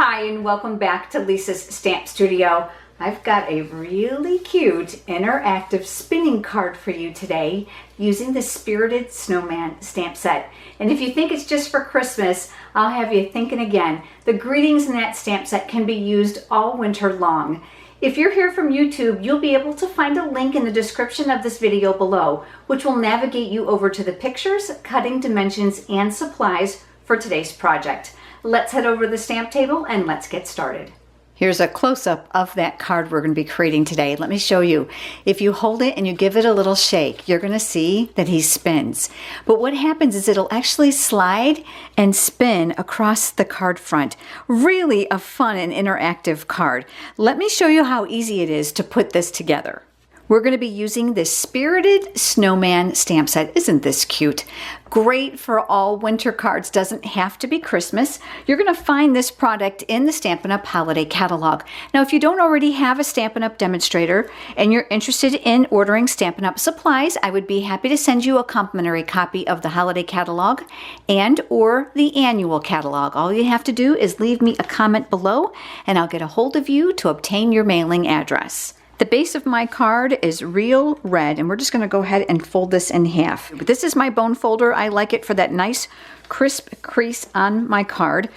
Hi, and welcome back to Lisa's Stamp Studio. I've got a really cute interactive spinning card for you today using the Spirited Snowman stamp set. And if you think it's just for Christmas, I'll have you thinking again. The greetings in that stamp set can be used all winter long. If you're here from YouTube, you'll be able to find a link in the description of this video below, which will navigate you over to the pictures, cutting dimensions, and supplies for today's project. Let's head over to the stamp table and let's get started. Here's a close-up of that card we're going to be creating today. Let me show you. If you hold it and you give it a little shake, you're going to see that he spins. But what happens is it'll actually slide and spin across the card front. Really a fun and interactive card. Let me show you how easy it is to put this together. We're going to be using this Spirited Snowman stamp set. Isn't this cute? Great for all winter cards. Doesn't have to be Christmas. You're going to find this product in the Stampin' Up! Holiday Catalog. Now, if you don't already have a Stampin' Up! Demonstrator and you're interested in ordering Stampin' Up! Supplies, I would be happy to send you a complimentary copy of the Holiday Catalog and or the Annual Catalog. All you have to do is leave me a comment below and I'll get a hold of you to obtain your mailing address. The base of my card is real red, and we're just going to go ahead and fold this in half. This is my bone folder. I like it for that nice crisp crease on my card.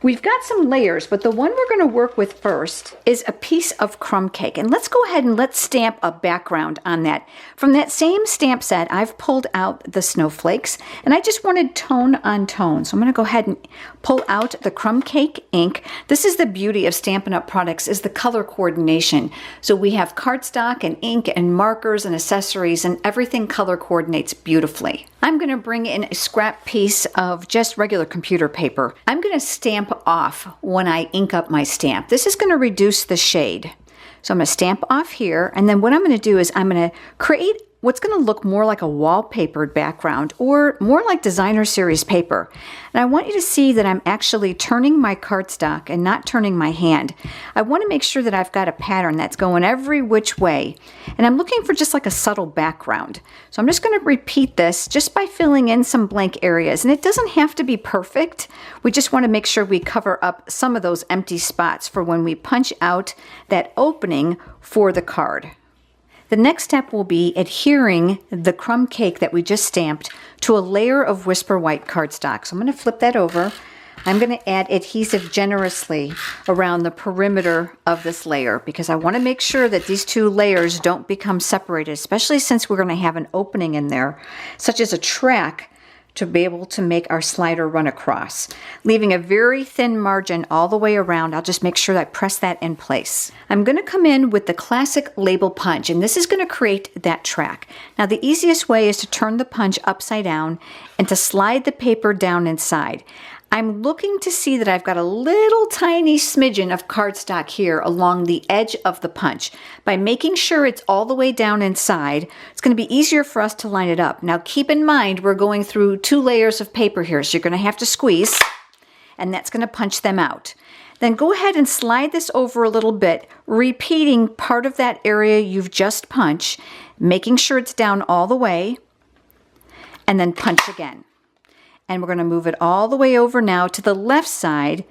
We've got some layers, but the one we're going to work with first is a piece of crumb cake. And let's go ahead and let's stamp a background on that. From that same stamp set, I've pulled out the snowflakes, and I just wanted tone on tone. So I'm going to go ahead and pull out the crumb cake ink. This is the beauty of Stampin' Up! Products, is the color coordination. So we have cardstock and ink and markers and accessories, and everything color coordinates beautifully. I'm going to bring in a scrap piece of just regular computer paper. I'm going to stamp off when I ink up my stamp. This is going to reduce the shade. So I'm going to stamp off here, and then what I'm going to do is I'm going to create what's going to look more like a wallpapered background or more like designer series paper. And I want you to see that I'm actually turning my cardstock and not turning my hand. I want to make sure that I've got a pattern that's going every which way. And I'm looking for just like a subtle background. So I'm just going to repeat this just by filling in some blank areas. And it doesn't have to be perfect. We just want to make sure we cover up some of those empty spots for when we punch out that opening for the card. The next step will be adhering the crumb cake that we just stamped to a layer of Whisper White cardstock. So I'm going to flip that over. I'm going to add adhesive generously around the perimeter of this layer because I want to make sure that these two layers don't become separated, especially since we're going to have an opening in there, such as a track to be able to make our slider run across. Leaving a very thin margin all the way around, I'll just make sure that I press that in place. I'm going to come in with the classic label punch, and this is going to create that track. Now the easiest way is to turn the punch upside down and to slide the paper down inside. I'm looking to see that I've got a little tiny smidgen of cardstock here along the edge of the punch. By making sure it's all the way down inside, it's going to be easier for us to line it up. Now keep in mind we're going through 2 layers of paper here, so you're going to have to squeeze, and that's going to punch them out. Then go ahead and slide this over a little bit, repeating part of that area you've just punched, making sure it's down all the way, and then punch again. And we're going to move it all the way over now to the left side,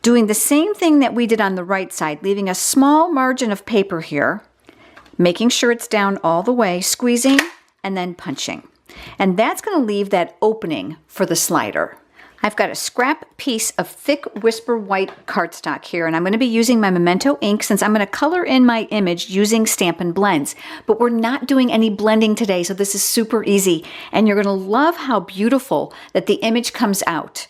doing the same thing that we did on the right side, leaving a small margin of paper here, making sure it's down all the way, squeezing, and then punching. And that's going to leave that opening for the slider. I've got a scrap piece of thick Whisper White cardstock here, and I'm going to be using my Memento ink since I'm going to color in my image using Stampin' Blends. But we're not doing any blending today, so this is super easy. And you're going to love how beautiful that the image comes out.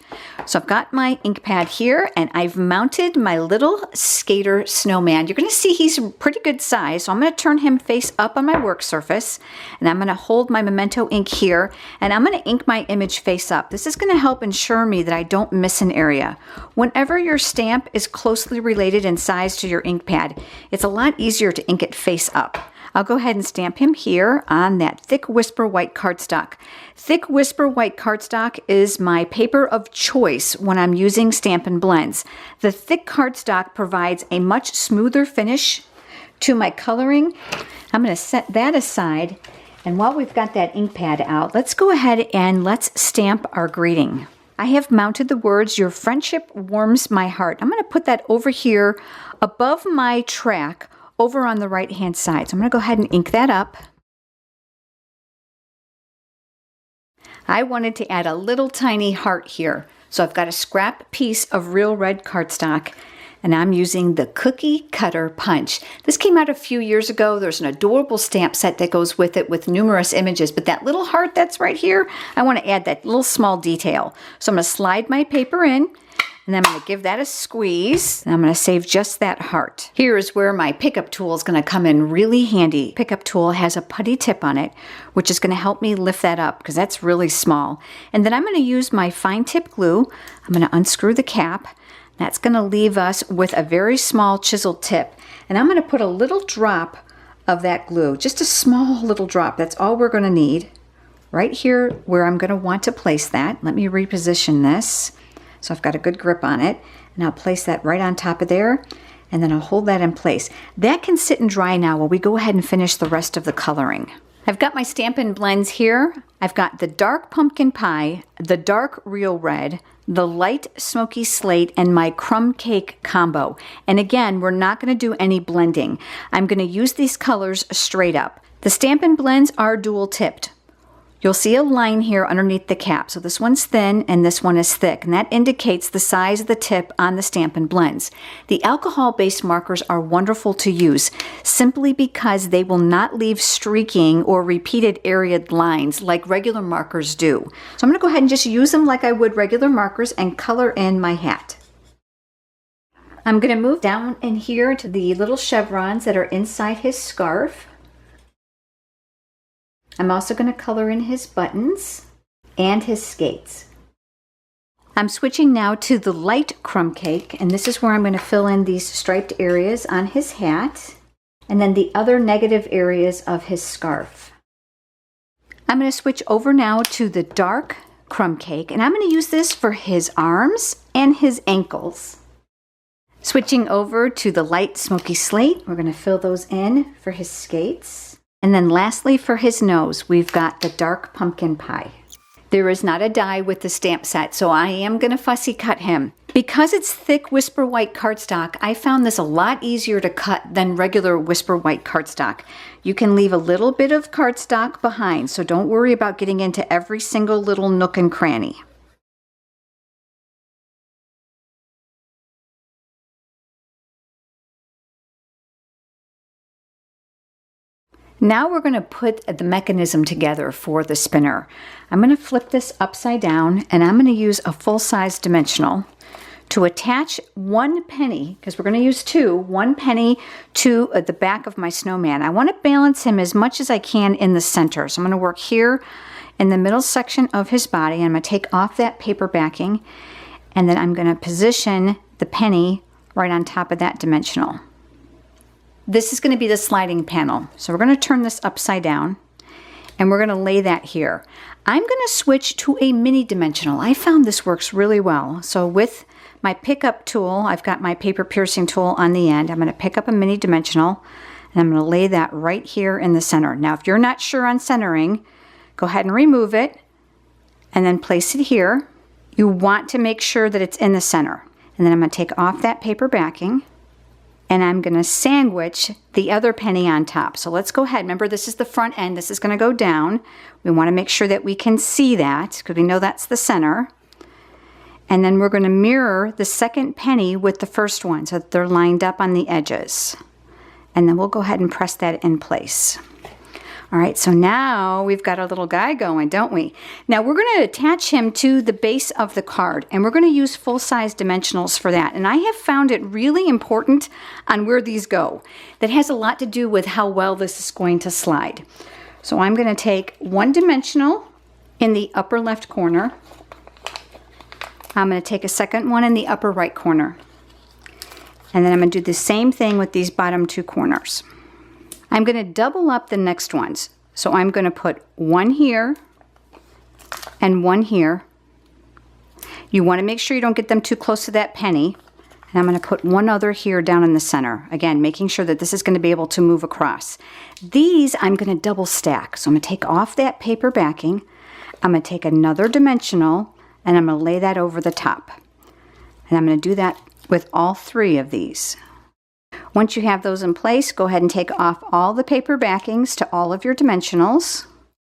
So I've got my ink pad here, and I've mounted my little skater snowman. You're going to see he's a pretty good size, so I'm going to turn him face up on my work surface, and I'm going to hold my Memento ink here, and I'm going to ink my image face up. This is going to help ensure me that I don't miss an area. Whenever your stamp is closely related in size to your ink pad, it's a lot easier to ink it face up. I'll go ahead and stamp him here on that thick Whisper White cardstock. Thick Whisper White cardstock is my paper of choice when I'm using Stampin' Blends. The thick cardstock provides a much smoother finish to my coloring. I'm going to set that aside, and while we've got that ink pad out, let's go ahead and let's stamp our greeting. I have mounted the words, "Your friendship warms my heart." I'm going to put that over here above my track over on the right hand side. So I'm going to go ahead and ink that up. I wanted to add a little tiny heart here. So I've got a scrap piece of real red cardstock, and I'm using the cookie cutter punch. This came out a few years ago. There's an adorable stamp set that goes with it with numerous images, but that little heart that's right here, I want to add that little small detail. So I'm going to slide my paper in, and then I'm going to give that a squeeze, and I'm going to save just that heart. Here is where my pickup tool is going to come in really handy. Pickup tool has a putty tip on it, which is going to help me lift that up because that's really small. And then I'm going to use my fine tip glue. I'm going to unscrew the cap. That's going to leave us with a very small chiseled tip. And I'm going to put a little drop of that glue, just a small little drop. That's all we're going to need right here where I'm going to want to place that. Let me reposition this so I've got a good grip on it. And I'll place that right on top of there. And then I'll hold that in place. That can sit and dry now while we go ahead and finish the rest of the coloring. I've got my Stampin' Blends here. I've got the dark pumpkin pie, the dark real red, the light smoky slate, and my crumb cake combo. And again, we're not going to do any blending. I'm going to use these colors straight up. The Stampin' Blends are dual tipped. You'll see a line here underneath the cap. So this one's thin and this one is thick, and that indicates the size of the tip on the Stampin' Blends. The alcohol-based markers are wonderful to use simply because they will not leave streaking or repeated areaed lines like regular markers do. So I'm going to go ahead and just use them like I would regular markers and color in my hat. I'm going to move down in here to the little chevrons that are inside his scarf. I'm also going to color in his buttons and his skates. I'm switching now to the light crumb cake, and this is where I'm going to fill in these striped areas on his hat and then the other negative areas of his scarf. I'm going to switch over now to the dark crumb cake, and I'm going to use this for his arms and his ankles. Switching over to the light smoky slate, we're going to fill those in for his skates. And then lastly, for his nose, we've got the dark pumpkin pie. There is not a die with the stamp set, so I am going to fussy cut him. Because it's thick Whisper White cardstock, I found this a lot easier to cut than regular Whisper White cardstock. You can leave a little bit of cardstock behind, so don't worry about getting into every single little nook and cranny. Now we're going to put the mechanism together for the spinner. I'm going to flip this upside down, and I'm going to use a full-size dimensional to attach one penny, because we're going to use two, one penny to the back of my snowman. I want to balance him as much as I can in the center. So I'm going to work here in the middle section of his body, and I'm going to take off that paper backing, and then I'm going to position the penny right on top of that dimensional. This is going to be the sliding panel. So we're going to turn this upside down and we're going to lay that here. I'm going to switch to a mini dimensional. I found this works really well. So with my pickup tool, I've got my paper piercing tool on the end. I'm going to pick up a mini dimensional and I'm going to lay that right here in the center. Now, if you're not sure on centering, go ahead and remove it and then place it here. You want to make sure that it's in the center. And then I'm going to take off that paper backing, and I'm going to sandwich the other penny on top. So let's go ahead. Remember, this is the front end. This is going to go down. We want to make sure that we can see that because we know that's the center. And then we're going to mirror the second penny with the first one so that they're lined up on the edges. And then we'll go ahead and press that in place. All right, so now we've got our little guy going, don't we? Now we're going to attach him to the base of the card, and we're going to use full-size dimensionals for that. And I have found it really important on where these go. That has a lot to do with how well this is going to slide. So I'm going to take one dimensional in the upper left corner. I'm going to take a second one in the upper right corner. And then I'm going to do the same thing with these bottom two corners. I'm going to double up the next ones. So I'm going to put one here and one here. You want to make sure you don't get them too close to that penny. And I'm going to put one other here down in the center. Again, making sure that this is going to be able to move across. These I'm going to double stack. So I'm going to take off that paper backing. I'm going to take another dimensional and I'm going to lay that over the top. And I'm going to do that with all 3 of these. Once you have those in place, go ahead and take off all the paper backings to all of your dimensionals.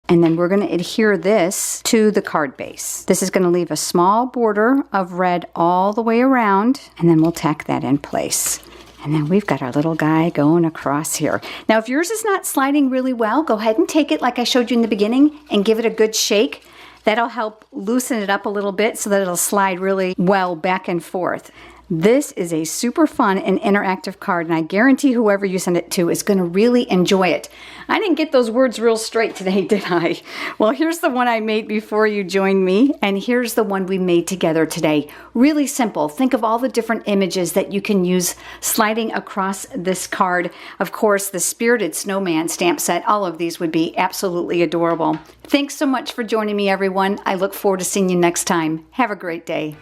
And then we're going to adhere this to the card base. This is going to leave a small border of red all the way around, and then we'll tack that in place. And then we've got our little guy going across here. Now, if yours is not sliding really well, go ahead and take it like I showed you in the beginning and give it a good shake. That'll help loosen it up a little bit so that it'll slide really well back and forth. This is a super fun and interactive card, and I guarantee whoever you send it to is going to really enjoy it. I didn't get those words real straight today, did I? Well, here's the one I made before you joined me, and here's the one we made together today. Really simple. Think of all the different images that you can use sliding across this card. Of course, the Spirited Snowman stamp set, all of these would be absolutely adorable. Thanks so much for joining me, everyone. I look forward to seeing you next time. Have a great day.